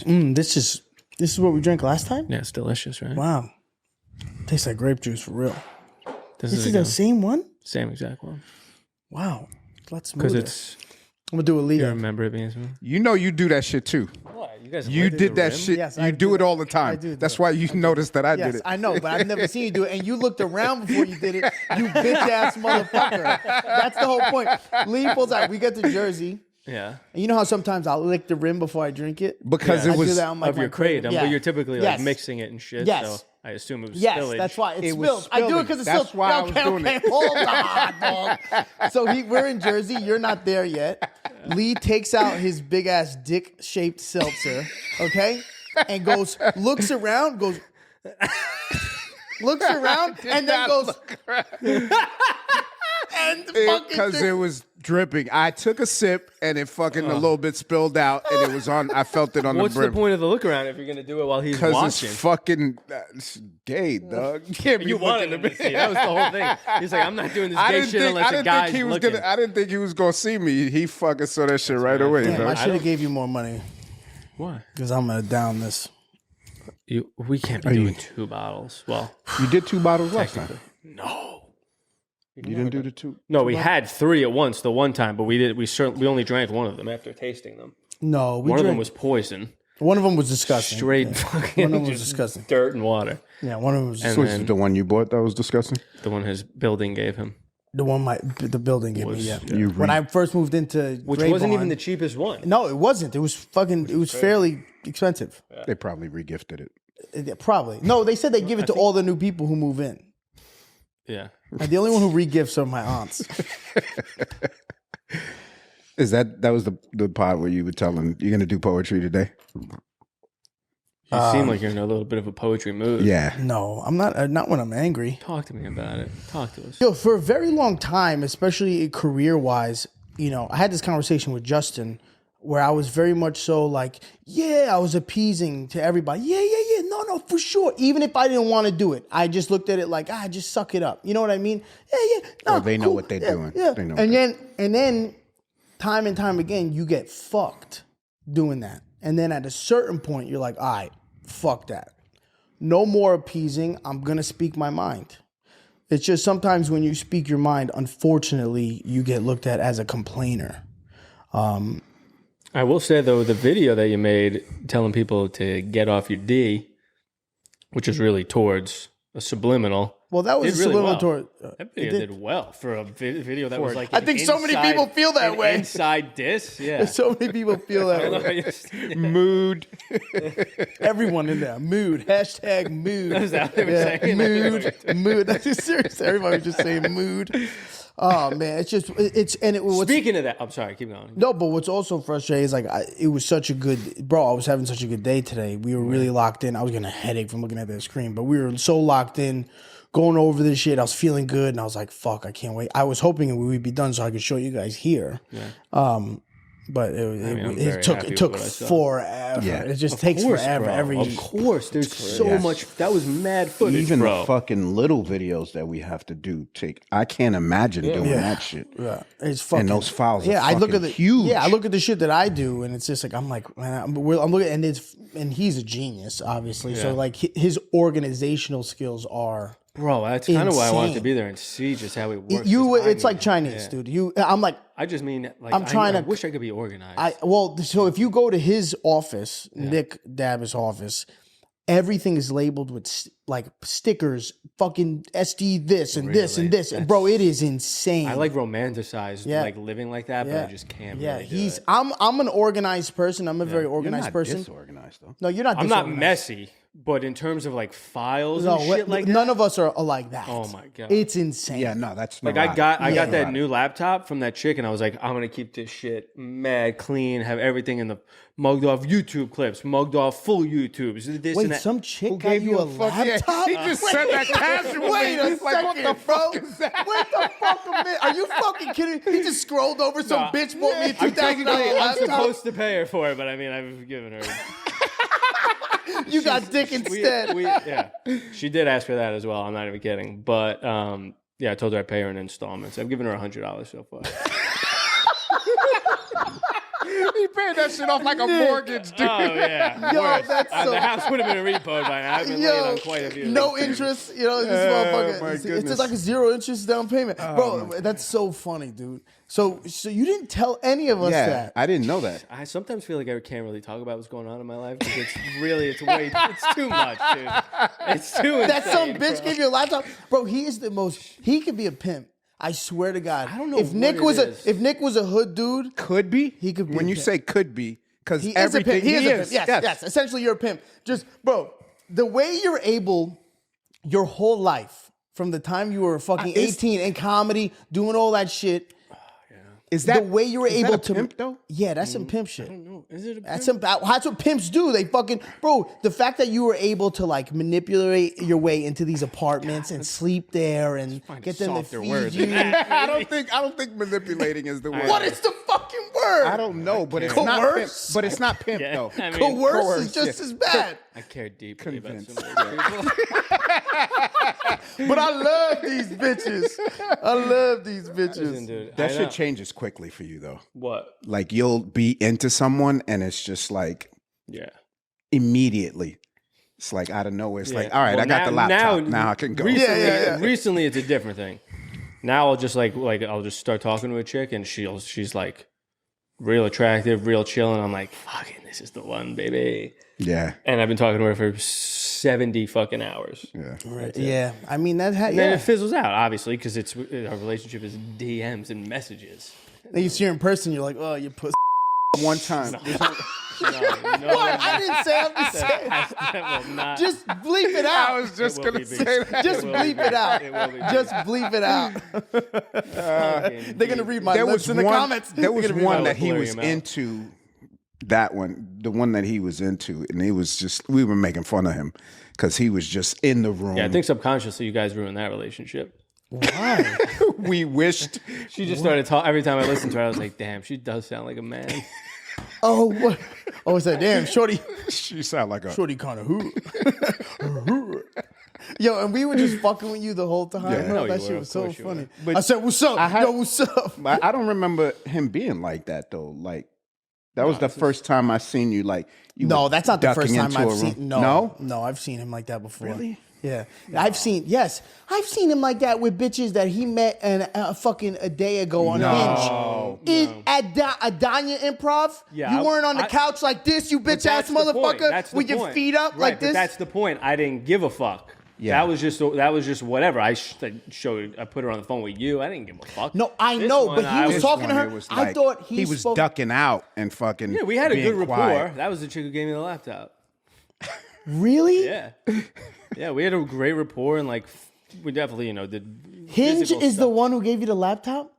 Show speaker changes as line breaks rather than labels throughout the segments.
This is what we drank last time?
Yeah, it's delicious, right?
Wow. Tastes like grape juice for real.
This
This is the same one?
same exact one.
Wow. Let's move
Because
it.
it's,
I'm going to do a lead.
you remember it being smooth?
You know you do that shit too.
What? You guys
You did that shit.
Yes,
you
I
do
do
it all
that.
the time.
I do
That's
that.
why you noticed that I
Yes,
did it.
I know, but I've never seen you do it. And you looked around before you did it. You bitch ass motherfucker. That's the whole point. Lee pulls out. We get to Jersey.
Yeah.
And you know how sometimes I'll lick the rim before I drink it?
Because
Yeah.
it
I do
was
that on like
Of your
my crate.
kratom,
Yeah.
but you're typically
Yes.
like mixing it and shit.
Yes.
So I assume it was
Yes,
spillage.
that's why it
It was
spills. I do it
spilling.
because it's
That's
still.
why I was doing it.
Hold on, dog. So we're in Jersey. You're not there yet. Lee takes out his big ass dick shaped seltzer, okay, and looks around, looks around, and then goes. And
because it was dripping. I took a sip and it fucking a little bit spilled out and it was on. I felt it on
What's
the
the
brim.
point of the look around if you're gonna do it while he's
Because
watching?
it's fucking it's gay, dog. You can't be
You wanted
looking
him to see. That was the whole thing. He's like, I'm not doing this gay shit unless a guy's looking.
I didn't think he was gonna see me. He fucking saw that shit right away,
Damn, I
dog.
should have gave you more money
Why?
because I'm gonna down this.
We can't be doing 2 bottles. Well,
You did 2 bottles last time.
no.
You didn't do the 2.
No, we had 3 at once the one time, but we only drank one of them after tasting them.
No,
One of them was poison.
One of them was disgusting.
Straight fucking
One of them was
just
disgusting.
dirt and water.
Yeah, one of them was
And
Which
then
is the one you bought that was disgusting?
the one his building gave him.
the building gave me. Yeah.
You
When I first moved into
Which
Grey
wasn't
Barn-
even the cheapest one.
No, it wasn't. It was fairly expensive.
They probably regifted it.
Probably. No, they said they give it to all the new people who move in.
Yeah.
And the only one who re-gifts are my aunts.
Is that was the part where you were telling you're gonna do poetry today?
You seem like you're in a little bit of a poetry mood.
Yeah.
No, I'm not. Not when I'm angry.
Talk to me about it. Talk to us.
Yo, for a very long time, especially career-wise, I had this conversation with Justin where I was very much so like, yeah, I was appeasing to everybody. Yeah, no, for sure. Even if I didn't want to do it, I just looked at it like, just suck it up. You know what I mean? Yeah. No,
Oh, they know what they're doing.
Yeah.
They know
And then, time and time again, you get fucked doing that. And then at a certain point, you're like, all right, fuck that. No more appeasing. I'm gonna speak my mind. It's just sometimes when you speak your mind, unfortunately, you get looked at as a complainer.
I will say, though, the video that you made telling people to get off your D, which is really towards a subliminal.
Well, that was
did really
subliminal
well.
toward.
That video did well for a video that was like.
I think so many people feel that way.
Inside diss, yeah.
So many people feel that way.
Mood.
Everyone in there. Mood. Hashtag mood.
Is that what they were saying?
Mood. That's just serious. Everybody was just saying mood. Oh man,
Speaking of that, I'm sorry, keep going.
No, but what's also frustrating is it was such a good, bro. I was having such a good day today. We were really locked in. I was getting a headache from looking at that screen, but we were so locked in, going over this shit. I was feeling good, and I was like, "Fuck, I can't wait." I was hoping we would be done so I could show you guys here. Yeah. But it took forever.
Yeah.
It just takes forever.
Bro. Of course, there's so much. That was mad footage,
Even
bro.
the fucking little videos that we have to do I can't imagine doing that shit.
Yeah, it's fucking.
And those files are
I look at
huge.
Yeah, I look at the shit that I do, and it's just like I'm like, man, I'm looking, and he's a genius, obviously. So like his organizational skills are.
Bro, that's kind of why I wanted to
insane.
be there and see just how it works.
It's like Chinese, dude. I'm like,
I just mean, like,
I
wish I could be organized.
so if you go to his office, Nick Dabba's office, everything is labeled with like stickers, fucking SD this and this and this, and bro, it is insane.
I like romanticized like living like that, but I just can't.
Yeah,
really do it.
I'm an organized person. I'm a very
You're
organized
not
person.
disorganized though.
No, you're not.
I'm not
disorganized.
messy, but in terms of like files and shit like
none
that,
of us are like that.
Oh my God.
It's insane.
Yeah, no, that's
like
neurotic.
I got that new laptop from that chick, and I was like, I'm gonna keep this shit mad clean, have everything in the mugged off YouTube clips, mugged off full YouTubes. This
Wait,
and that.
some chick got
gave
you
you
a
a fuck- yeah,
laptop?
he just said that casually.
Wait a
Like,
second,
what the
bro.
fuck is that?
What the fuck, man? Are you fucking kidding? He just scrolled over some
Nah.
bitch bought me a
I'm
$2,000
technically I'm
laptop.
supposed to pay her for it, but I mean I've given her.
You got dick instead.
Yeah, she did ask for that as well. I'm not even kidding, but yeah, I told her I'd pay her in installments. I've given her $100 so far.
He paid paying that shit off like a mortgage, dude.
Oh yeah.
Yo,
Worse.
that's so-
The house would have been repoed by now. I've been laying on quite a few.
no interest. You know, this motherfucker.
my
It's
goodness.
just like a 0 interest down payment, bro. That's so funny, dude. So you didn't tell any of us
Yeah,
that.
I didn't know that.
I sometimes feel like I can't really talk about what's going on in my life because it's too much, dude. It's too
That some
insane,
bitch
bro.
gave you a laptop, bro. He is the most. He could be a pimp. I swear to God.
I don't know
if
what
Nick
it
was
is.
if Nick was a hood dude.
Could be.
He could be
When
a
you
pimp.
say could be, because
He is a
everything
pimp. He is a
is.
pimp. Yes. Essentially, you're a pimp. Just, bro, the way you're able, your whole life, from the time you were fucking
Is-
18 in comedy, doing all that shit,
Is that
the way you were
is that
able
a
to
pimp though?
Yeah, that's some pimp shit.
I don't know. Is it a
That's what pimps do. They fucking, bro. The fact that you were able to like manipulate your way into these apartments and sleep there and get them to
softer
feed
words
you.
than that.
I don't think manipulating is the word.
What is the fucking word?
I don't know, but it's not pimp.
Coerce?
But it's not pimp
Yeah,
though.
I mean,
Coerce is just as bad.
I care deeply about
Convinced.
some of these people.
But I love these bitches. I love these bitches.
Listen, dude,
That
I
shit
know.
changes quickly for you though.
What?
Like you'll be into someone and it's just like
Yeah.
immediately. It's like out of nowhere. It's like,
Yeah.
all right,
Well,
I got the laptop. Now I can go.
Recently, recently it's a different thing. Now I'll just like I'll just start talking to a chick and she's like real attractive, real chill, and I'm like, fucking, this is the one, baby.
Yeah.
And I've been talking to her for 70 fucking hours.
Yeah.
Right. Yeah. I mean that.
And then it fizzles out, obviously, because our relationship is DMs and messages.
Then you see her in person, you're like, oh, you pussy.
One time.
No,
What? I didn't say. I'm just saying.
that will not.
Just bleep it out.
I was just
It will
gonna
be
say
beef.
that.
Just
It will
bleep
be
it out.
It will be
Just bleep it out.
fucking
They're gonna read my
There
lips
was
in the
one.
comments.
There was
They're gonna read
one
my
that he
blurring
was
him out.
into. That one, the one that he was into, and he was just. We were making fun of him because he was just in the room.
Yeah, I think subconsciously you guys ruined that relationship.
Why?
we wished.
She just started talking. Every time I listened to her, I was like, damn, she does sound like a man.
Oh, what? Oh, it's like, damn, shorty
She sounded like a.
kind of who. Yo, and we were just fucking with you the whole time.
Yeah.
bro.
No, you
That
were.
shit
Of
was so
course you
funny.
But
I said, "What's up?
I had-
Yo, what's up?"
But I don't remember him being like that though. Like that was the first time I seen you. Like you
No,
were
that's not the first
ducking
time
into
I've
a room.
seen. No, I've seen him like that before.
Really?
Yeah, I've seen him like that with bitches that he met fucking a day ago on Hinge. At Adanya Improv,
Yeah,
you weren't on the
I-
couch like this, you bitch ass
That's the point.
motherfucker,
That's the
with your
point.
feet up
Right,
like
but
this.
that's the point. I didn't give a fuck.
Yeah.
That was just whatever. I put her on the phone with you. I didn't give a fuck.
No, I
This
know,
one,
but he was
This
talking to
one,
her.
it was
I
like,
thought he
was
spoke-
ducking out and fucking.
Yeah, we had a
being
good rapport.
quiet.
That was the chick who gave me the laptop.
Really?
Yeah, yeah, we had a great rapport and like we definitely did.
Hinge
physical
is the
stuff.
one who gave you the laptop.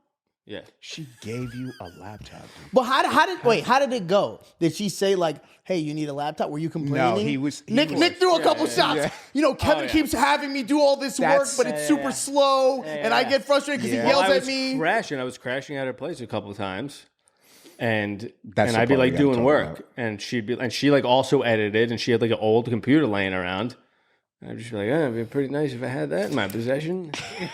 Yeah.
She gave you a laptop. Dude.
But how did it go? Did she say like, "Hey, you need a laptop"? Were you complaining?
he was-
Nick threw a couple shots.
yeah.
You know, Kevin
yeah.
keeps having me do all this
That's-
work, but it's super slow, and I get frustrated because
Yeah.
he yells
I
at
was
me.
crashing. I was crashing at her place a couple of times, and
That's the
I'd be
part we
like
gotta
doing
talk
work,
about.
and she like also edited, and she had like an old computer laying around. And I'd just be like, it'd be pretty nice if I had that in my possession.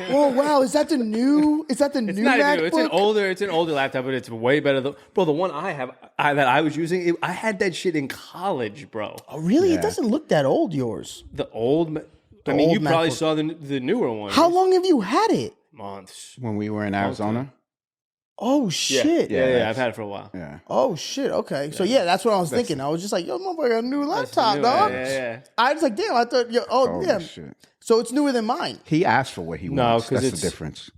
Oh wow, is that the new? Is that the
It's
new
not
MacBook?
new. It's an older laptop, but it's way better. Bro, the one I have that I was using, I had that shit in college, bro.
Oh really?
Yeah.
It doesn't look that old. Yours.
The old. I mean, you
old
probably
MacBook.
saw the newer one.
How long have you had it?
Months.
When we were in Arizona.
Oh shit.
Yeah, I've had it for a while.
Yeah.
Oh shit. Okay. So yeah, that's what I was thinking. I was just like, yo, motherfucker, got a new laptop,
new-
dog.
yeah.
I was like, damn. I thought,
Holy
yeah.
shit.
So it's newer than mine.
He asked for what he
No,
wants.
'cause
That's the
it's-
difference.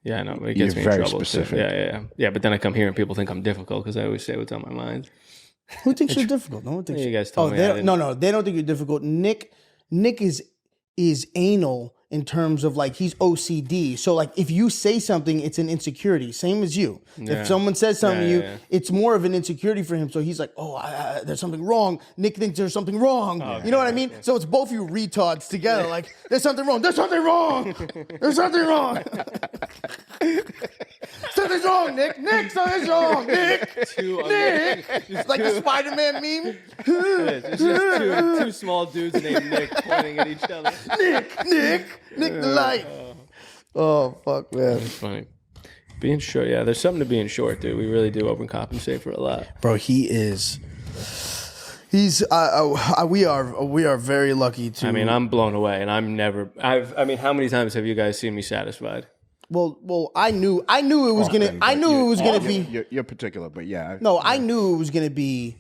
Yeah, I know, but it gets
You're
me in
very
trouble.
specific.
Too. Yeah. But then I come here and people think I'm difficult because I always say what's on my mind.
Who thinks you're difficult? No one thinks
You
you're-
guys told me I
they don't,
didn't-
no, they don't think you're difficult. Nick is anal in terms of like he's OCD. So like if you say something, it's an insecurity. Same as you.
Yeah.
If someone says something to you,
Yeah.
it's more of an insecurity for him. So he's like, oh, there's something wrong. Nick thinks there's something wrong. You know what I mean? So it's both of you retards together. Like there's something wrong. There's something wrong. There's something wrong. Something's wrong, Nick. Nick, something's wrong. Nick. Nick. It's like the Spider-Man meme.
It's just two small dudes named Nick pointing at each other.
Nick the light. Oh fuck, man.
It's funny. Being short, yeah. There's something to being short, dude. We really do overcompensate for a lot.
Bro, he's we are very lucky to.
I mean, I'm blown away, and I'm never. I mean, how many times have you guys seen me satisfied?
Well, I knew it was
Often,
I
but
knew it was gonna be.
You're particular, but yeah.
No, I knew it was gonna be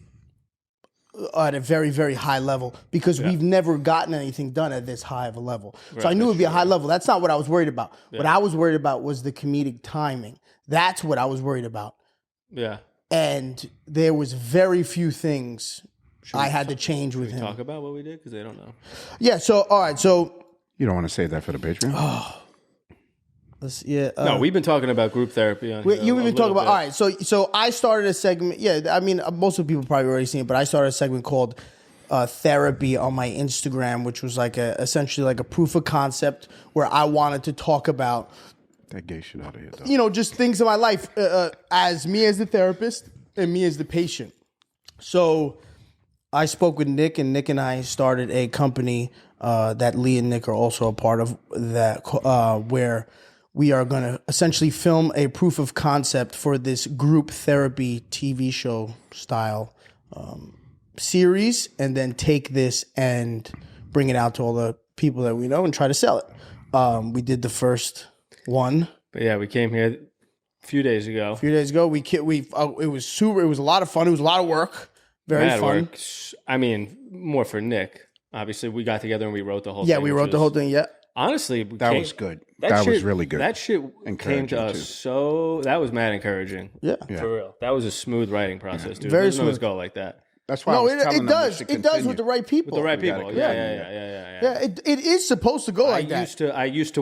at a very, very high level because we've never gotten anything done at this high of a level. So I knew it would be a high level. That's not what I was worried about. What I was worried about was the comedic timing. That's what I was worried about.
Yeah.
And there was very few things I had to change with him.
Talk about what we did because they don't know.
Yeah. So all right. So
You don't want to save that for the Patreon?
No, we've been talking about group therapy on here.
We've been talking about. All right. So I started a segment. Yeah. I mean, most of the people probably already seen it, but I started a segment called therapy on my Instagram, which was like essentially like a proof of concept where I wanted to talk about.
That gay shit out of here, though.
You know, just things in my life as me as the therapist and me as the patient. So I spoke with Nick, and Nick and I started a company that Lee and Nick are also a part of, that where we are going to essentially film a proof of concept for this group therapy TV show style series, and then take this and bring it out to all the people that we know and try to sell it. We did the first one.
But yeah, we came here a few days ago.
It was super. It was a lot of fun. It was a lot of work. Very
Mad
fun.
work. I mean, more for Nick. Obviously, we got together and we wrote the whole thing.
Yeah, we wrote the whole thing. Yeah.
Honestly,
That was good. That was really good.
That shit came to us that was mad encouraging.
Yeah.
For real. That was a smooth writing process, dude.
Very
It doesn't always
smooth.
go like that.
That's why
No,
I was
it
telling them
does.
should
It does
continue.
with the right people.
With the right people.
gotta
Yeah.
Yeah, it is supposed to go like that.
I used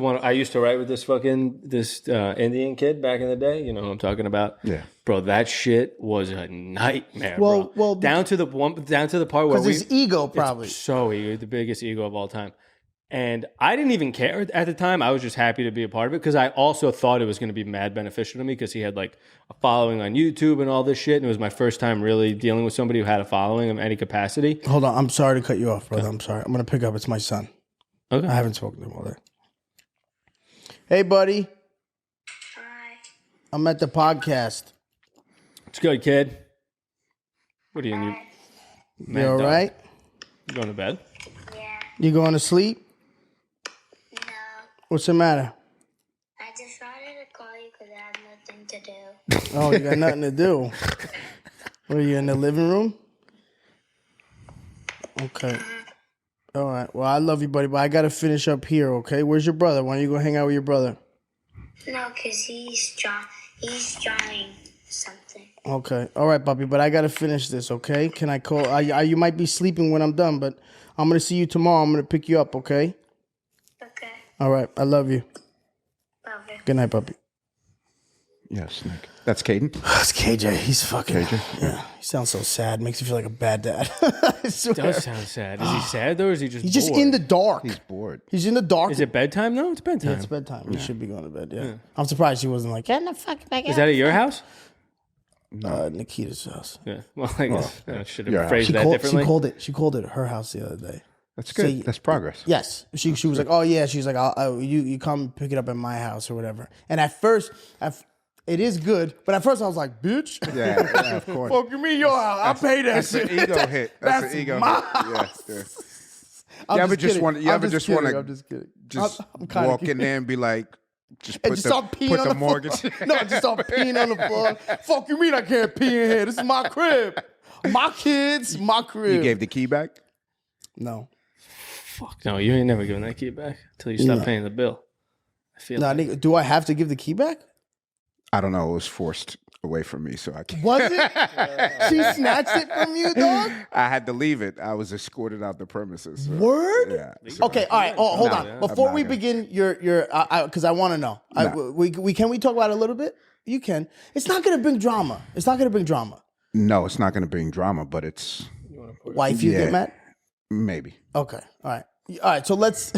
to write with this Indian kid back in the day. You know who I'm talking about?
Yeah.
Bro, that shit was a nightmare.
Well,
bro. down to the part where
Because his ego, probably.
so ego, the biggest ego of all time. And I didn't even care at the time. I was just happy to be a part of it because I also thought it was going to be mad beneficial to me because he had like a following on YouTube and all this shit. And it was my first time really dealing with somebody who had a following of any capacity.
Hold on. I'm sorry to cut you off, brother. I'm sorry. I'm going to pick up. It's my son.
Okay.
I haven't spoken to him all day. Hey, buddy.
Hi.
I'm at the podcast.
It's good, kid. What are you?
You all right?
You going to bed?
Yeah.
You going to sleep?
No.
What's the matter?
I just wanted to call you because I have nothing to do.
Oh, you got nothing to do. What, are you in the living room? Okay. All right. Well, I love you, buddy, but I got to finish up here, okay? Where's your brother? Why don't you go hang out with your brother?
No, because he's drawing something.
Okay. All right, puppy, but I got to finish this, okay? Can I call? You might be sleeping when I'm done, but I'm going to see you tomorrow. I'm going to pick you up, okay?
Okay.
All right. I love you.
Love you.
Good night, puppy.
Yes, Nick. That's Caden.
That's KJ. He's fucking.
KJ?
Yeah. He sounds so sad. Makes you feel like a bad dad. I swear.
Does sound sad. Is he sad though, or is he just
He's just
bored?
in the dark.
He's bored.
He's in the dark.
Is it bedtime though? It's bedtime.
Yeah, it's bedtime. He should be going to bed, yeah. I'm surprised he wasn't like, get the fuck back
Is that at your house?
Nikita's house.
Yeah. Well, I guess I should
your
have
house.
phrased
She
that
called,
differently.
she called it her house the other day.
That's good.
So-
That's progress.
Yes. She was like, oh, yeah. She's like, you come pick it up at my house or whatever. And at first, it is good. But at first I was like, bitch.
Yeah, of course.
Fuck me, your house. I'll pay that
That's
shit.
an ego hit. That's an ego hit. Yeah.
I'm
You ever just
kidding.
want to? You ever just want
I'm
to?
just kidding.
Just
I'm kinda
walk
kidding.
in there and be like, just
And
put
just
the
start peeing
put
on
the
the
mortgage.
floor. No, just start peeing on the floor. Fuck you mean I can't pee in here? This is my crib. My kids, my crib.
You gave the key back.
No.
Fuck no, you ain't never giving that key back until you stop
No.
paying the bill. I feel
Nah,
like
nigga, do I have to give the key back?
I don't know. It was forced away from me, so I can't.
Was it? She snatched it from you, dog?
I had to leave it. I was escorted out the premises. So,
Word?
Yeah. so-
Okay, all right. Oh, hold
No,
on.
I'm
Before
not
we
gonna.
begin your because I want to know.
No.
We can we talk about it a little bit? You can. It's not going to bring drama. It's not going to bring drama.
No, it's not going to bring drama, but it's
Why, if you
Yeah.
get mad?
maybe.
Okay. All right. All right. So let's.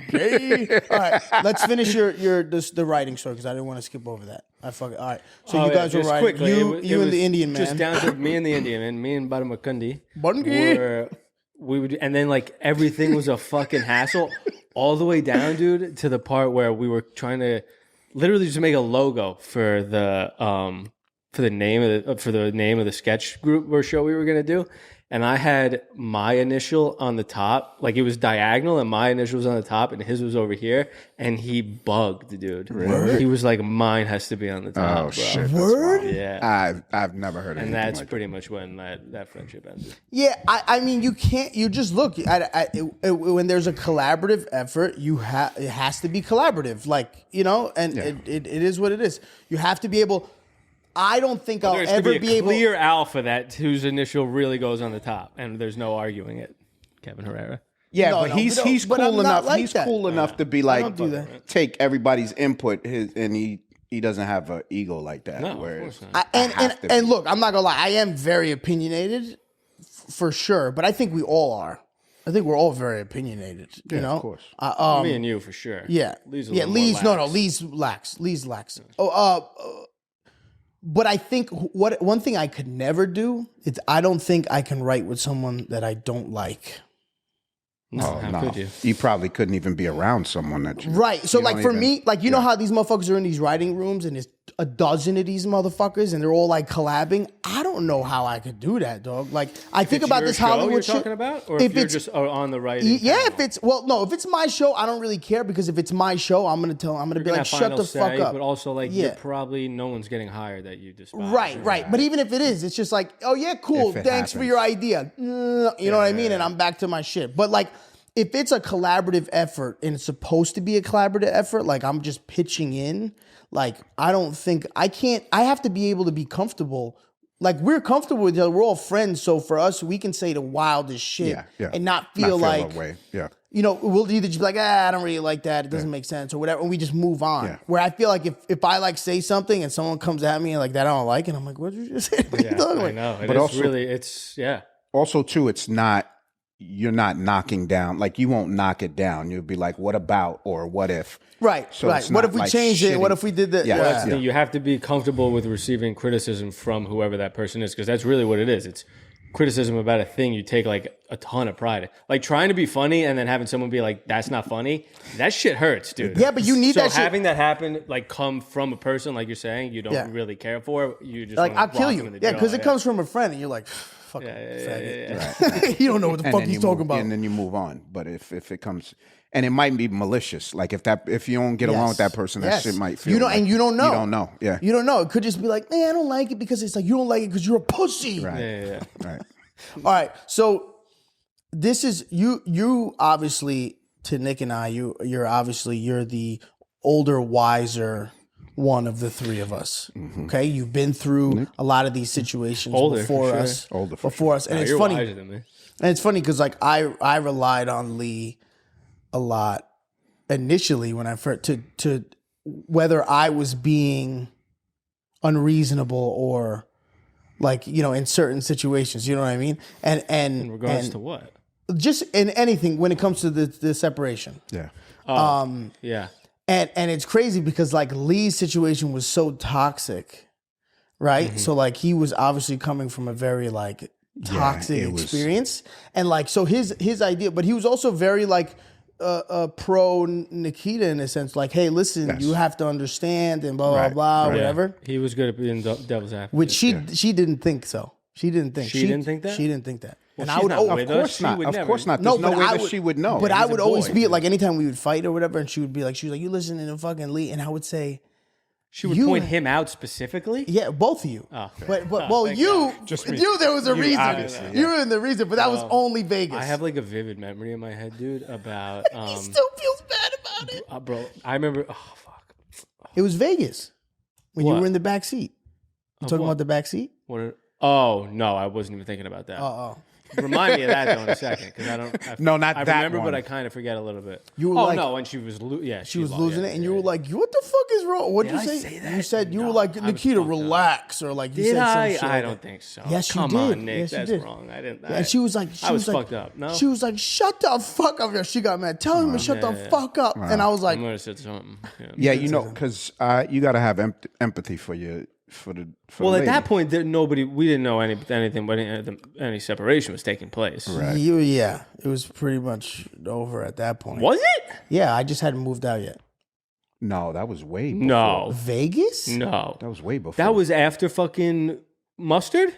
Gay. All right. Let's finish the writing story because I didn't want to skip over that. All right. So you guys were
just
writing.
quickly,
You
it
and
was
the Indian man.
just down to me and the Indian man, me and Badamukundi.
Bungie.
We would, and then like everything was a fucking hassle, all the way down, dude, to the part where we were trying to literally just make a logo for the name of the sketch group or show we were gonna do. And I had my initial on the top, like it was diagonal, and my initial was on the top, and his was over here. And he bugged, dude.
Really?
He was like, "Mine has to be on the top."
Oh
bro.
shit! That's
Word?
wild.
Yeah,
I've never heard of
and
anything
that's
like
pretty much when that friendship ended.
Yeah, I mean, you can't. You just look. When there's a collaborative effort, it has to be collaborative. Like and it is what it is. You have to be able. I don't think I'll
There's
ever
to be a clear alpha that whose initial really goes on the top, and there's no arguing it. Kevin Herrera.
Yeah,
No,
but
no,
he's
but I'm
cool
not
enough.
like
He's
that.
cool enough to be like
don't do that.
take everybody's input. And he doesn't have an ego like that.
No, of
whereas
course not.
And look, I'm not gonna lie. I am very opinionated, for sure. But I think we all are. I think we're all very opinionated. You know,
of course.
Me and you for sure.
Yeah,
Lee's a
yeah.
little more
Lee's
lax.
Lee's lax. But I think one thing I could never do is I don't think I can write with someone that I don't like.
No, how could you?
You probably couldn't even be around someone that you
Right. So
you
like
don't
for
even-
me, like you know how these motherfuckers are in these writing rooms and there's a dozen of these motherfuckers and they're all like collabing. I don't know how I could do that, dog. Like I think
It's
about
your
this
show
Hollywood
you're
shit.
talking about, or if you're just on the writing.
Yeah,
panel?
if it's if it's my show, I don't really care because if it's my show, I'm gonna be
You're
like,
gonna have
shut
final
the
say,
fuck up.
But also, like,
Yeah.
you're probably no one's getting hired that you despise.
Right. But even if it is, it's just like, oh yeah, cool.
If it
Thanks for
happens.
your idea. You know what I mean? And I'm back to my shit. But like, if it's a collaborative effort and it's supposed to be a collaborative effort, like I'm just pitching in, like I don't think I have to be able to be comfortable. Like we're comfortable with each other. We're all friends. So for us, we can say the wildest shit and not feel like,
that way. Yeah.
we'll either just be like, I don't really like that. It doesn't make sense or whatever. And we just move on.
Yeah.
Where I feel like if I like say something and someone comes at me and like that I don't like it, I'm like, what did you just say? What are you talking
I
about?
know.
But also-
It's
Also, too, you're not knocking down, like you won't knock it down. You'll be like, what about or what if?
Right.
So
right.
it's
What
not
if we
like
changed it? What
shitty.
if we did that?
Yeah.
Well, that's the thing. You have to be comfortable with receiving criticism from whoever that person is, because that's really what it is. It's criticism about a thing you take like a ton of pride in. Like trying to be funny and then having someone be like, that's not funny. That shit hurts, dude.
Yeah, but you need that shit.
So having that happen, like come from a person, like you're saying, you don't really care for, you just
Like,
wanna
I'll kill
rock
you.
them in the
Yeah,
jaw,
because it comes from a friend and you're like, fuck faggot. You don't know what the
And
fuck
then
he's
you
talking
move,
about.
and then you move on. But if it comes, and it might be malicious. Like if you don't get along with that person, that shit might feel.
You don't,
like,
and you don't know.
You don't know. Yeah.
You don't know. It could just be like, man, I don't like it because it's like you don't like it because you're a pussy.
Right.
Yeah.
Right.
All right. So this is you obviously to Nick and I, you're the older, wiser one of the three of us. Okay. You've been through a lot of these situations
Older,
before
for sure.
us.
Older for
before us. And it's
You're
funny.
wiser than me.
And it's funny because like I relied on Lee a lot initially when I first to whether I was being unreasonable or like, in certain situations, you know what I mean? And
In regards to what?
just in anything when it comes to the separation.
Yeah.
Yeah.
And it's crazy because like Lee's situation was so toxic, right? So like he was obviously coming from a very like toxic
it was-
experience, and like so his idea, but he was also very like pro Nikita in a sense, like, hey, listen, you have to understand and blah blah
Right,
blah,
right.
whatever.
He was good at being devil's advocate.
Which she didn't think so. She didn't think.
She didn't think that?
She didn't think that.
Well,
and
she's
I would
not
oh,
with
Of
us.
course
She
not.
would
Of
never.
course not.
No,
There's no
but
way
I
that
would,
she would know.
But I
He's a
would always
boy,
be
dude.
like, anytime we would fight or whatever, and she would be like, you listen to the fucking Lee, and I would say,
She would
You-
point him out specifically.
yeah, both of you.
Oh,
but
oh,
well,
thank
you,
Just me.
you, there was a
You,
reason.
obviously,
You were in the reason, but that was only Vegas.
I have like a vivid memory in my head, dude, about
He still feels bad about it.
bro. I remember. Oh fuck.
It was Vegas when you
What?
were in the back seat. You talking
what?
about the back seat?
Oh no, I wasn't even thinking about that.
Oh,
Remind me of that though in a second, because I don't.
No, not
I
that
remember,
one.
but I kind of forget a little bit.
You were
oh
like-
no, when she was
she was losing it, and you were like, "What the fuck is wrong?" What did
Did
you
I
say?
say that?
You said you
No,
were like,
I was
"Nikita,
fucked up.
relax," or like you
Did
said some
I?
shit.
I
like
don't
that.
think so.
Yes, you
Come
did.
on, Nick.
Yes, you
That's
did.
wrong. I didn't.
And she was like,
I was fucked up. No,
She was like, "Shut the fuck up!" She got mad. Tell him to shut the fuck up. And I was like,
I might have said something.
Yeah, because you got to have empathy for the
Well,
the
at that
lady.
point, we didn't know anything, but any separation was taking place.
Right.
Yeah, it was pretty much over at that point.
Was it?
Yeah, I just hadn't moved out yet.
No, that was way before.
No.
Vegas?
No.
That was way before.
That was after fucking Mustard?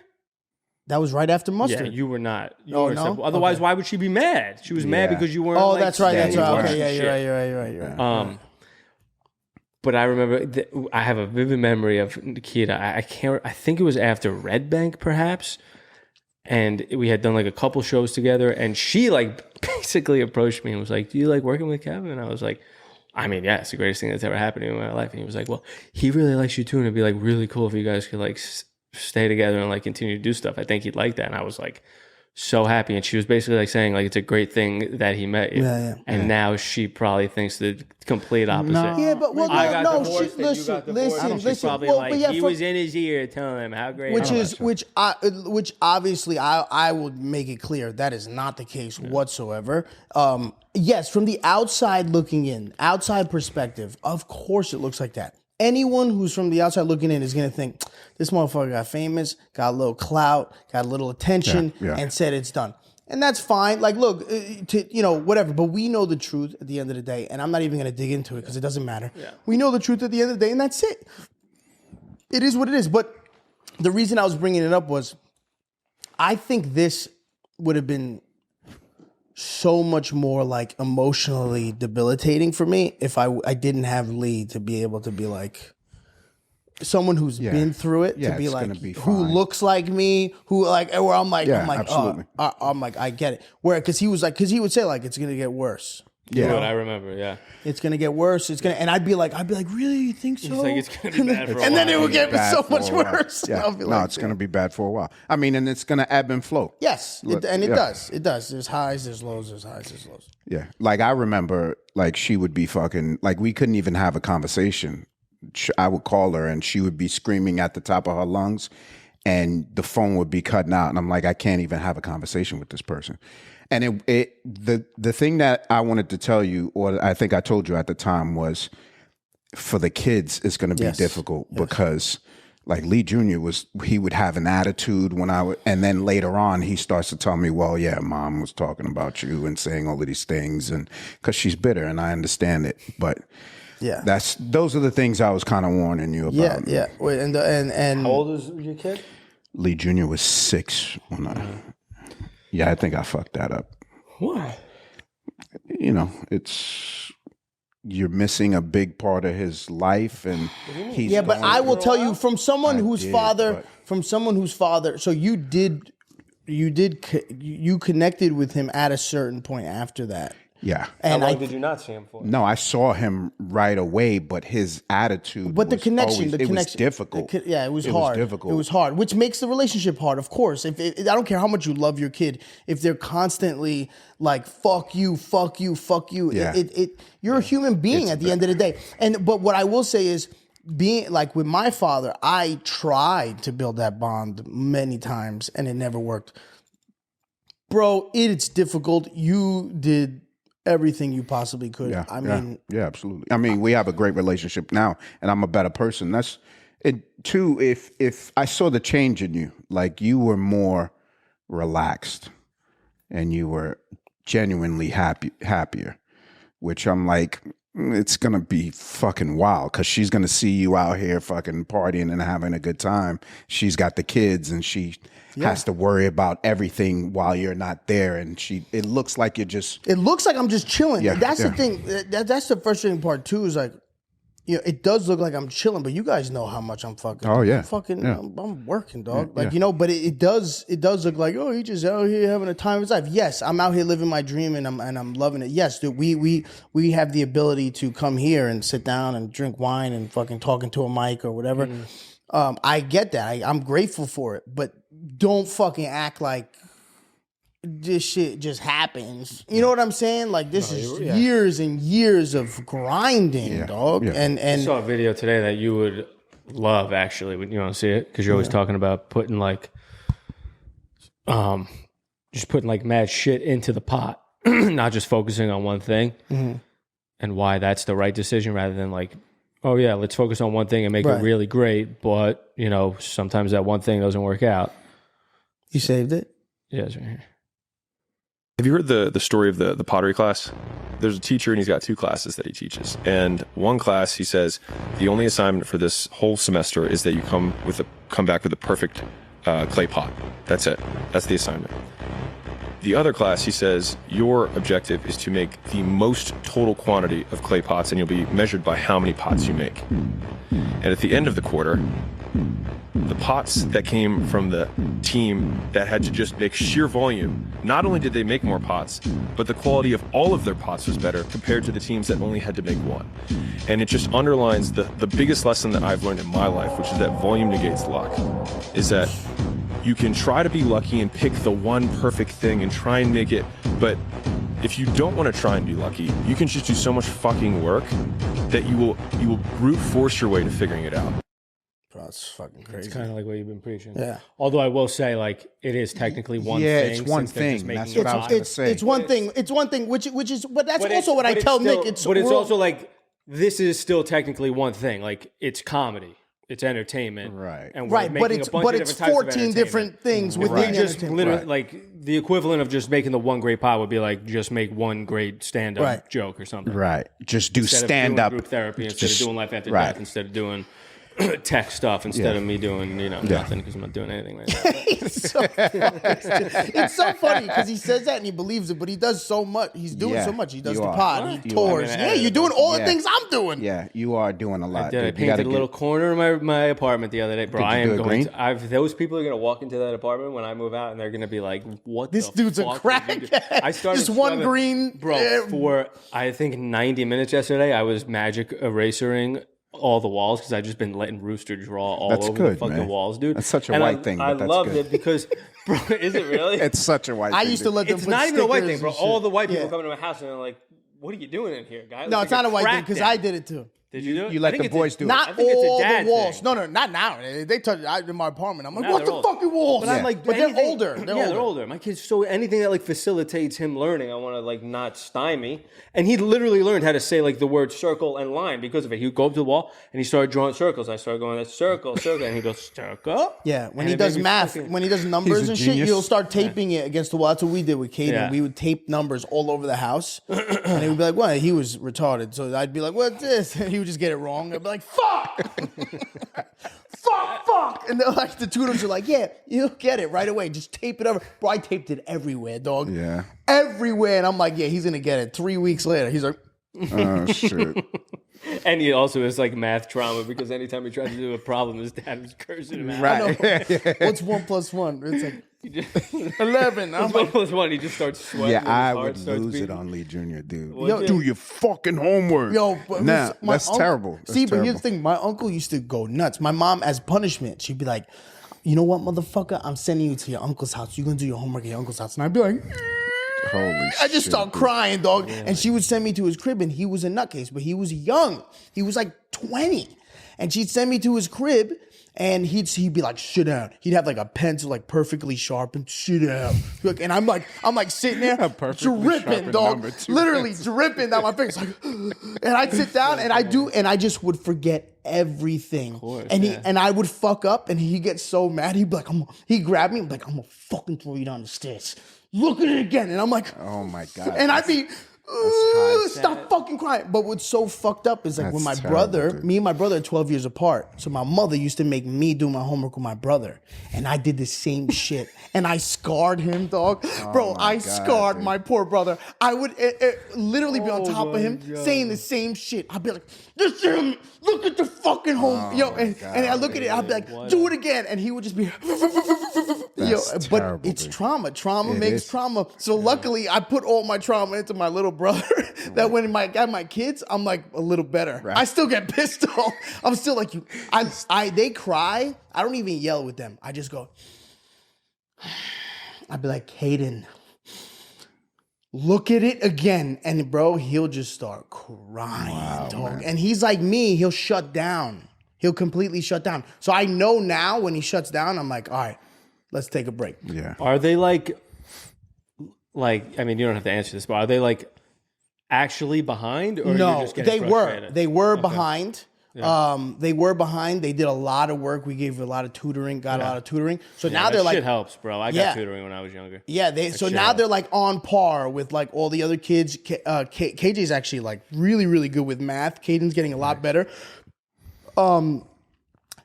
That was right after
Yeah,
Mustard.
you were not. You
Oh,
weren't
no?
simple. Otherwise,
Okay.
why would she be mad? She was mad
Yeah.
because you weren't.
Oh,
like,
that's right. That's
standing
right.
for
Okay,
her
yeah,
shit.
you're right.
But I remember, I have a vivid memory of Nikita. I can't. I think it was after Red Bank, perhaps, and we had done like a couple shows together. And she like basically approached me and was like, "Do you like working with Kevin?" And I was like, "I mean, yeah, it's the greatest thing that's ever happened to me in my life." And he was like, "Well, he really likes you too, and it'd be like really cool if you guys could like stay together and like continue to do stuff. I think he'd like that." And I was like, so happy. And she was basically like saying like it's a great thing that he met you. And now she probably thinks the complete opposite.
Yeah, but well,
I got
no,
divorced and you got divorced. She's probably
well,
like,
but yeah,
he was in his ear telling him how great.
which obviously I would make it clear that is not the case whatsoever. Yes, from the outside looking in, outside perspective, of course it looks like that. Anyone who's from the outside looking in is gonna think this motherfucker got famous, got a little clout, got a little attention, and said it's done. And that's fine. Like, look, whatever. But we know the truth at the end of the day, and I'm not even gonna dig into it because it doesn't matter. Yeah. We know the truth at the end of the day, and that's it. It is what it is. But the reason I was bringing it up was, I think this would have been so much more like emotionally debilitating for me if I didn't have Lee to be able to be like someone who's been through it, to be like who looks like me, who like where I'm like
absolutely.
I'm like I get it. Where because he would say like it's gonna get worse.
Yeah, what I remember. Yeah,
it's gonna get worse. It's gonna, and I'd be like, really? You think so?
He's like, it's gonna be bad for a while.
And then it would get so much worse.
Yeah.
I'll be
No,
like,
it's gonna be bad for a while. I mean, and it's gonna ebb and flow.
Yes, it does. It does. There's highs, there's lows, there's highs, there's lows.
Yeah, like I remember, like she would be fucking, like we couldn't even have a conversation. I would call her and she would be screaming at the top of her lungs, and the phone would be cutting out, and I'm like, I can't even have a conversation with this person. And the thing that I wanted to tell you, or I think I told you at the time, was for the kids, it's going to be difficult because like Lee Jr. he would have an attitude and then later on he starts to tell me, well, yeah, mom was talking about you and saying all of these things, and because she's bitter, and I understand it, but those are the things I was kind of warning you about.
Yeah. Wait, and
how old was your kid?
Lee Jr. was 6 when I think I fucked that up.
Why?
You're missing a big part of his life, and he's
but I will tell you from someone whose father, so you connected with him at a certain point after that.
Yeah.
And how long did you not see him for?
No, I saw him right away, but his attitude
the connection,
it was difficult.
it was hard.
Difficult.
It was hard, which makes the relationship hard, of course. I don't care how much you love your kid, if they're constantly like, fuck you, you're a human being at the end of the day. But what I will say is, being like with my father, I tried to build that bond many times and it never worked. Bro, it's difficult. You did everything you possibly could.
Yeah, absolutely. I
Uh,
mean, we have a great relationship now, and I'm a better person. That's it too. If I saw the change in you, like you were more relaxed, and you were genuinely happier, which I'm like, it's gonna be fucking wild because she's gonna see you out here fucking partying and having a good time. She's got the kids, and she has to worry about everything while you're not there, and it looks like it looks like I'm just chilling. That's the thing. That's the frustrating part too, is like, it does look like I'm chilling, but you guys know how much I'm fucking I'm working, dog. But it does look like, oh, he just out here having a time of his life. Yes, I'm out here living my dream, and I'm loving it. Yes, dude, we have the ability to come here and sit down and drink wine and fucking talk into a mic or whatever. I get that. I'm grateful for it, but don't fucking act like this shit just happens. You know what I'm saying? Like this is years and years of grinding, dog. Yeah.
And
I saw a video today that you would love, actually. You want to see it? Because you're always talking about putting like, just putting like mad shit into the pot, not just focusing on one thing, and why that's the right decision rather than like, oh yeah, let's focus on one thing and make it really great. But sometimes that one thing doesn't work out.
You saved it?
Yeah, it's right here.
Have you heard the story of the pottery class? There's a teacher and he's got 2 classes that he teaches. And one class, he says, the only assignment for this whole semester is that you come back with a perfect clay pot. That's it. That's the assignment. The other class, he says, your objective is to make the most total quantity of clay pots, and you'll be measured by how many pots you make. And at the end of the quarter, the pots that came from the team that had to just make sheer volume, not only did they make more pots, but the quality of all of their pots was better compared to the teams that only had to make one. And it just underlines the biggest lesson that I've learned in my life, which is that volume negates luck, is that you can try to be lucky and pick the one perfect thing and try and make it, but if you don't want to try and be lucky, you can just do so much fucking work that you will brute force your way to figuring it out.
Bro, that's fucking crazy.
It's kind of like what you've been preaching.
Yeah.
Although I will say, like, it is technically one thing.
Yeah, it's one
since they're just
thing.
making
That's
it
what I was
pot.
gonna say.
It's one thing. It's one thing, which is, but that's
But
also what I tell
still,
Nick.
But it's also like, this is still technically one thing. Like, it's comedy. It's entertainment.
Right.
And we're
right, but
making
it's
a bunch
but
of
it's
different types of
14 different things
If
within
we just
entertainment.
literally,
Right.
like, the equivalent of just making the one great pot would be like, just make one great stand-up
Right.
joke or something.
Right. Just do
Instead
stand
of
up.
doing group therapy, instead of doing life after
right.
death, instead of doing tech stuff, instead of me doing, nothing, because I'm not doing anything right now.
It's so funny because he says that and he believes it, but he does so much. He's doing
Yeah,
so much. He does
you
the
are.
pod,
You
he
are.
tours.
I mean,
Yeah, you're doing all the
Yeah.
things I'm doing.
Yeah, you are doing a lot.
I
dude. You
painted
gotta
a little corner in my apartment the other day, bro.
Did you
I am
do it
going
green?
to. Those people are going to walk into that apartment when I move out, and they're going to be like, "What?
This
the
dude's a
fuck did you do?"
crackhead.
I started
Just one
scrubbing-
green,
bro. For I think 90 minutes yesterday, I was magic erasering all the walls because I've just been letting Rooster draw all
That's
over
good,
the fucking
man.
walls, dude.
That's such a
And
white thing,
I
but that's
loved
good.
it because, bro, is it really?
It's such a white
I
thing.
used to let them
It's
put
not even a white
stickers
thing, bro.
and
All
shit.
the white people
Yeah.
come into my house and they're like, "What are you doing in here, guy?"
No,
Looks
it's
like
not a white thing
crackdown.
because I did it too.
Did you do it?
You
I
let
think
the
it's a-
boys do it.
Not
I think it's a
all
dad
the walls.
thing.
No, not now. They touch in my apartment. I'm like,
Now
what
they're
the
old.
fucking walls?
But I'm like,
but they're
anything-
older.
They're older. My kid's so anything that like facilitates him learning, I want to like not stymie. And he literally learned how to say like the word circle and line because of it. He would go up to the wall and he started drawing circles. I started going, circle, and he goes, circle.
Yeah, when
And
he
it
does
made me
math,
fucking-
when he does numbers
He's a
and
genius.
shit, you'll start taping it against the wall. That's what we did with Caden.
Yeah.
We would tape numbers all over the house. And he would be like, well, he was retarded. So I'd be like, what's this? And he would just get it wrong. I'd be like, fuck! fuck! And they're like, the tutors are like, yeah, you'll get it right away. Just tape it over. Bro, I taped it everywhere, dog.
Yeah.
Everywhere. And I'm like, yeah, he's going to get it. 3 weeks later, he's like,
Oh, shit.
And he also has like math trauma because anytime he tried to do a problem, his dad was cursing him out.
Right.
what's 1 + 1? It's like 11. I'm
One
like,
plus one, he just starts sweating.
Yeah,
and his
I
heart
would
starts
lose it
beating.
on Lee Jr., dude.
Yo,
Do your fucking homework.
Yo, but
nah,
my
that's
uncle-
terrible. That's
See, but
terrible.
here's the thing: my uncle used to go nuts. My mom, as punishment, she'd be like, "You know what, motherfucker? I'm sending you to your uncle's house. You're gonna do your homework at your uncle's house." And I'd be like,
Holy
I just
shit,
start
dude.
crying, dog. And she would send me to his crib, and he was a nutcase, but he was young. He was like 20, and she'd send me to his crib. And he'd be like, sit down. He'd have like a pencil, like perfectly sharpened. Sit down. Look, and I'm like sitting there,
perfectly
dripping,
sharpened
dog.
number two
Literally dripping down my face. Like, and I'd sit down, and I just would forget everything. And I would fuck up, and he'd get so mad. He'd be like, he'd grab me, and be like, I'm gonna fucking throw you down the stairs. Look at it again, and I'm like,
Oh, my God.
and I'd be.
high.
Stop fucking crying. But what's so fucked up is like when my
That's terrible,
brother,
dude.
me and my brother are 12 years apart. So my mother used to make me do my homework with my brother. And I did the same shit. And I scarred him, dog. Bro,
my
I
God,
scarred
dude.
my poor brother. I would literally be on top of him saying the same shit. I'd be like, this him. Look at the fucking home. Yo, and I look at it, I'd be like, do it again. And he would just be,
That's
but
terrible,
it's
dude.
trauma. Trauma
It
makes
is.
trauma. So luckily, I put all my trauma into my little brother. That when I got my kids, I'm like a little better.
Right.
I still get pissed off. I'm still like you. They cry. I don't even yell with them. I just go. I'd be like, Caden, look at it again, and bro, he'll just start crying, dog.
man.
And he's like me. He'll shut down. He'll completely shut down. So I know now when he shuts down, I'm like, all right, let's take a break.
Yeah.
Are they like, I mean, you don't have to answer this, but are they like actually behind, or you're
No,
just getting
they were.
frustrated?
They were behind. They were behind. They did a lot of work. We gave a lot of tutoring, got a lot of tutoring. So now
that
they're like,
shit helps, bro. I got tutoring when I was younger.
yeah. So now they're like on par with like all the other kids. KJ's actually like really, really good with math. Caden's getting a lot better.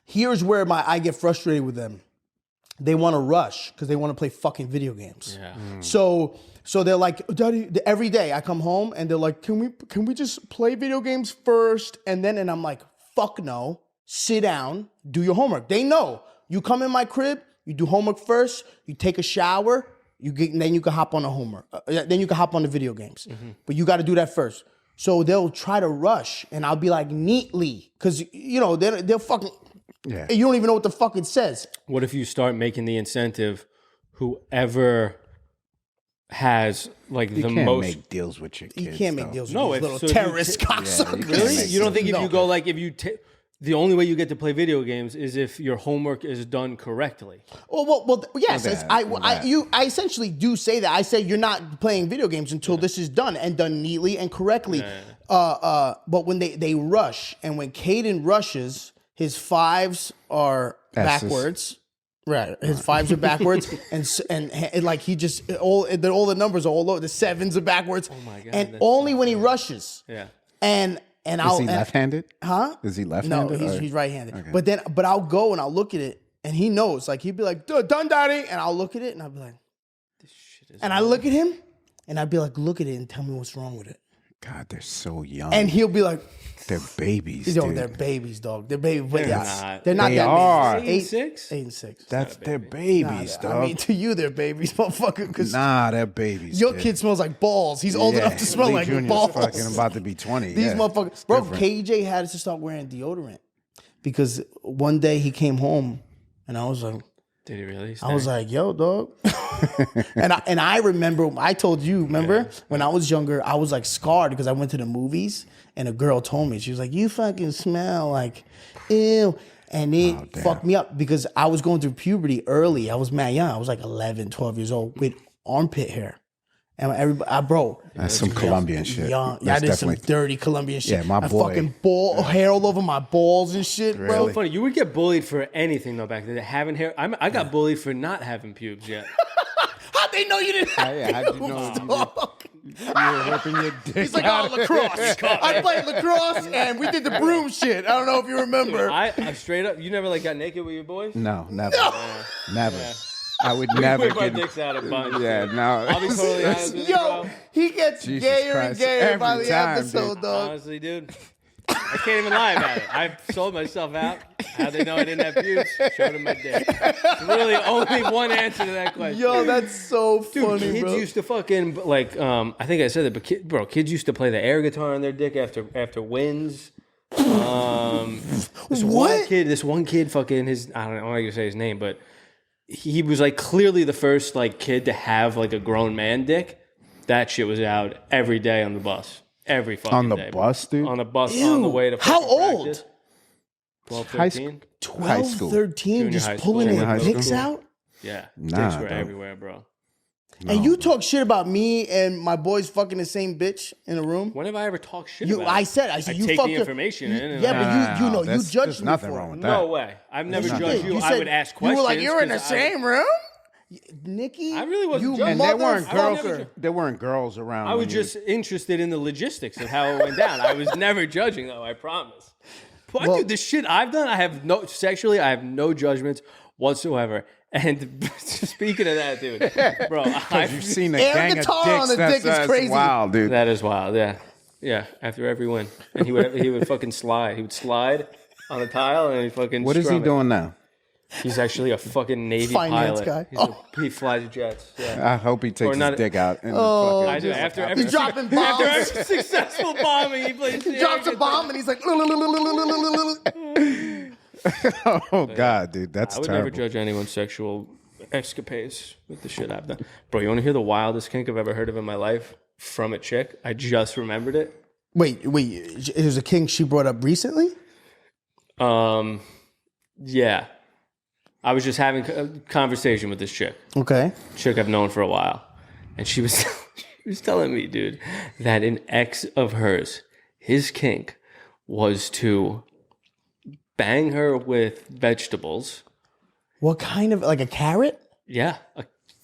Here's where I get frustrated with them. They want to rush because they want to play fucking video games.
Yeah.
So they're like, Daddy, every day I come home and they're like, can we just play video games first? And I'm like, fuck no. Sit down, do your homework. They know. You come in my crib, you do homework first, you take a shower, then you can hop on the homework. Then you can hop on the video games. But you got to do that first. So they'll try to rush and I'll be like, neatly. Because, they'll fucking... Yeah. You don't even know what the fuck it says.
What if you start making the incentive, whoever has like
you
the
can't
most
make deals with your kids.
You can't make deals with
No,
these
if-
little
so if you
terrorist cocksuckers.
Really? You don't think if you go like the only way you get to play video games is if your homework is done correctly?
Well, yes.
that,
I essentially do say that. I say you're not playing video games until this is done and done neatly and correctly. But when they rush, and when Caden rushes, his fives are backwards. Right, his fives are backwards, and like he just all the numbers are all over. The sevens are backwards. Oh my god! And only when he rushes.
Yeah.
And
is he left-handed?
Huh?
Is he left-handed?
No, he's right-handed. Okay. But I'll go and I'll look at it, and he knows. Like he'd be like, "Done, Daddy," and I'll look at it, and I'll be like, "This shit is." And I look at him, and I'd be like, "Look at it and tell me what's wrong with it."
God, they're so young.
And he'll be like,
they're babies,
"Yo,
dude.
they're babies, dog. They're babies, but
not.
they're not
They
that
are.
babies.
8
and 6.
They're babies, dog.
I mean, to you, they're babies, motherfucker. Cause
they're babies.
your kid smells like balls. He's old enough to smell
Lee
like
Jr.'s
balls.
fucking about to be 20.
These
yeah.
motherfuckers, bro.
different.
KJ had to start wearing deodorant because one day he came home, and I was like,
Did he really?
I was like, yo, dog. and I remember, I told you, remember? When I was younger, I was like scarred because I went to the movies and a girl told me, she was like, you fucking smell like, ew. And it fucked me up because I was going through puberty early. I was mad young. I was like 11, 12 years old with armpit hair. And everybody, bro.
That's some Colombian shit.
Young.
That's
I did some
definitely
dirty Colombian shit.
Yeah, my
I
boy.
fucking hair all over my balls and shit, bro.
So funny. You would get bullied for anything though back then. Having hair. I got bullied for not having pubes yet.
How'd they know you didn't have
how'd you
pubes,
know
dog?
you were ripping your dick.
He's like, oh, lacrosse. I played lacrosse and we did the broom shit. I don't know if you remember.
I straight up. You never like got naked with your boys?
No, never. Never.
Yeah.
I would never
Whip our
get...
dicks out a bunch.
Yeah,
dude.
no.
I'll be totally honest with you,
Yo,
bro.
he gets
Jesus
gayer and
Christ.
gayer by
Every
the
time,
episode,
dude.
dog.
Honestly, dude. I can't even lie about it. I sold myself out. How they know I didn't have pubes? Showed them my dick. It's really only one answer to that question.
Yo, that's so
Dude,
funny,
kids
bro.
used to fucking like I think I said that, but kids used to play the air guitar on their dick after wins. This one kid fucking I don't know how you say his name, but he was like clearly the first like kid to have like a grown man dick. That shit was out every day on the bus. Every fucking
On the
day,
bus, dude?
On the bus
Ew.
on the way to
How
fucking
old?
practice. 12,
High
13?
12,
school.
13,
Junior
just
high
pulling
school.
their
High
dicks
school.
out?
Yeah.
Nah,
Dicks were
dog.
everywhere, bro.
And you talk shit about me and my boys fucking the same bitch in a room?
When have I ever talked shit
You,
about
I
it?
said
I
you
take
fucked
the
her-
information in. And
Yeah, but you know, you
there's
judged me
nothing
for
wrong
it.
with
No
that.
way. I've never
You
judged
did.
you. I
said-
would ask questions.
You were like, you're in the
'cause
same room? Nikki?
I really wasn't
You
judging.
And there weren't girls.
motherfucker.
There weren't girls around.
I was
when you-
just interested in the logistics of how it went down. I was never judging, though. I promise. But
Well-
dude, the shit I've done, I have no judgments whatsoever. And speaking of that, dude, bro,
You've seen a
Air
gang of
guitar
dicks.
on the
That's,
dick is
that's
crazy.
wild, dude.
that is wild. Yeah, yeah. After every win, and he would fucking slide. He would slide on the tile, and he fucking.
What is he
strum it.
doing now?
He's actually a fucking Navy
Finance
pilot.
guy.
He flies jets. Yeah.
I hope he takes
not-
his dick out. And
I do. After every
He's dropping bombs.
after every successful bombing, he plays.
He drops a bomb and he's like,
oh God, dude, that's
I would
terrible.
never judge anyone's sexual escapades with the shit I've done. Bro, you want to hear the wildest kink I've ever heard of in my life from a chick? I just remembered it.
Wait, it was a king she brought up recently?
Yeah. I was just having a conversation with this chick.
Okay.
Chick I've known for a while. And she was telling me, dude, that an ex of hers, his kink was to bang her with vegetables.
What kind of, like a carrot?
Yeah,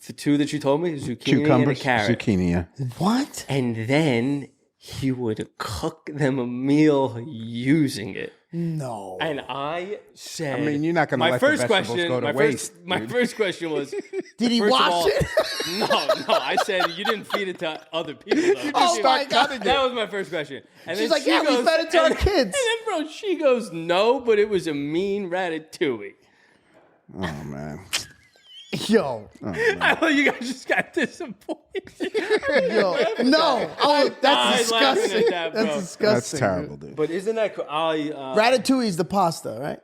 the two that you told me, zucchini
Cucumbers,
and a carrot.
zucchini. Yeah.
What?
And then he would cook them a meal using it.
No.
And I said,
I mean, you're not gonna
my
let the
first
vegetables
question,
go to
my
waste,
my first question was,
Did he
first of
wash
all-
it?
No. I said you didn't feed it to other people. Though.
Oh my God.
That was my first question. And
She's
then
like,
she
yeah, we
goes-
fed it to our
and-
kids.
And then, bro, she goes, no, but it was a mean ratatouille.
Oh man.
Yo.
I thought you guys just got disappointed.
Yo. No. Oh, that's
died laughing
disgusting.
at that, bro.
That's disgusting.
That's terrible, dude.
But isn't that cool?
Ratatouille is the pasta, right?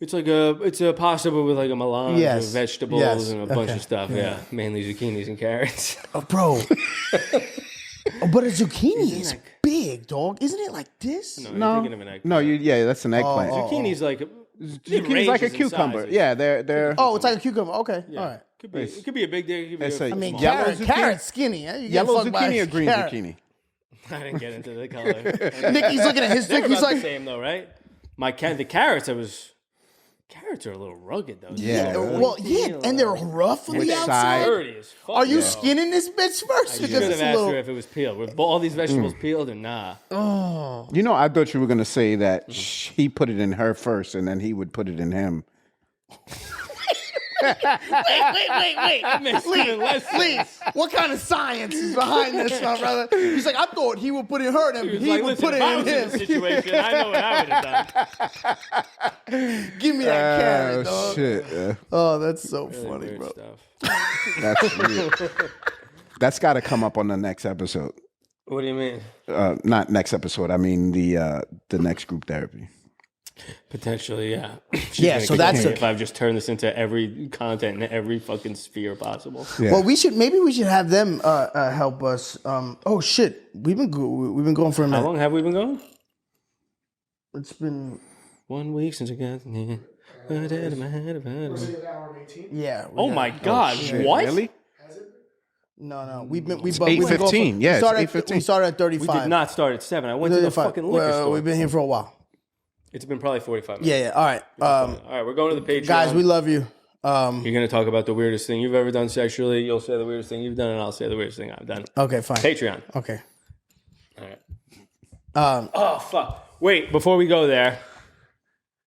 It's a pasta but with like a melange
Yes.
of vegetables
Yes.
and a bunch
Okay.
of stuff. Yeah, mainly zucchinis and carrots.
Oh, bro. Oh, but a zucchini is
like-
big, dog. Isn't it like this?
No,
No,
you're thinking of an eggplant.
no, yeah, that's an eggplant.
Zucchini's like
Zucchini's like a cucumber. Yeah, they're.
Oh, it's like a cucumber. Okay. All right.
It could be a big dick. It could be
It's
a
a-
I mean,
small.
Yellow
carrot,
zucchini?
carrot's skinny. Eh? You get
Yellow
fucked by
zucchini
a
or green
carrot.
zucchini?
I didn't get into the color.
Nicky's looking at his
They're
stick. He's
about the
like,
same though, right? The carrots. Carrots are a little rugged though.
Yeah.
well, yeah, and they're rough on
Which
the
side?
outside.
Dirty as fuck.
Are you
bro.
skinning this bitch first?
You
Because
should have
it's a
asked
little.
her if it was peeled. Were all these vegetables peeled or nah?
You know, I thought you were gonna say that he put it in her first, and then he would put it in him.
Wait.
Makes even less
Lee, what kind of science is behind this, my brother? He's like, I thought he would put it in her, and
He was
he
like,
would
listen,
put
if
it
I
in
was in the
him.
situation, I know what I would have done.
Give me that carrot, dog.
Shit.
Oh, that's so funny,
Weird
bro.
stuff.
That's weird. That's got to come up on the next episode.
What do you mean?
Not next episode. I mean the next group therapy.
Potentially, yeah. She's
Yeah,
gonna
so
kick
that's
me
a-
if I've just turned this into every content in every fucking sphere possible.
Yeah.
Well, we should have them help us. Oh shit, we've been going for a
How
minute.
long have we been going?
It's been
1 week since I got here.
yeah.
Oh my god! What?
Really?
No, we've been
8:15. Yeah, it's 8:15.
We started at
We
35.
did not start at 7. I went to the
35.
fucking liquor
Well,
store.
we've been here for a while.
It's been probably 45 minutes.
Yeah. All right,
All right, we're going to the Patreon.
guys, we love you.
You're going to talk about the weirdest thing you've ever done sexually. You'll say the weirdest thing you've done, and I'll say the weirdest thing I've done.
Okay, fine.
Patreon.
Okay.
All right. Oh, fuck. Wait, before we go there,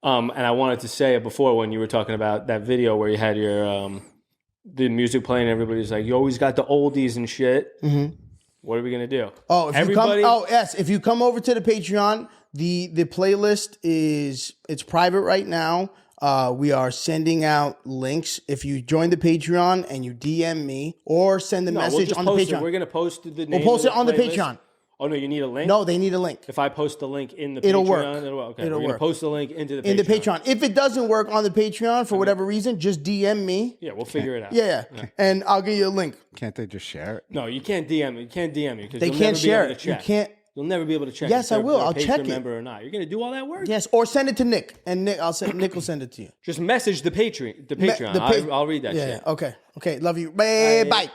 and I wanted to say it before when you were talking about that video where you had your the music playing, everybody's like, you always got the oldies and shit. Mm-hmm. What are we going to do?
Oh,
Everybody,
if you come over to the Patreon, the playlist it's private right now. We are sending out links. If you join the Patreon and you DM me or send a
we'll
message
just
on the
post it.
Patreon.
We're going to post the name
We'll post
of
it on the
playlist.
Patreon.
Oh, no, you need a link?
No, they need a link.
If I post the link in the
It'll
Patreon,
work.
it'll work. Okay,
It'll
we're going
work.
to post the link into the Patreon.
In the Patreon. If it doesn't work on the Patreon for whatever reason, just DM me.
Yeah, we'll figure it out.
Yeah. And I'll give you a link.
Can't they just share it?
No, you can't DM me. You can't DM me because
They
you'll
can't
never
share
be able
it.
to
You
check.
can't.
You'll never be able to check.
Yes,
if they're-
I will.
they're a
I'll check
Patreon
it.
member or not. You're going to do all that work?
Yes, or send it to Nick, and Nick will send it to you.
Just message the Patreon.
The pa-
I'll read that
Yeah.
shit.
Okay. Love you. Bye.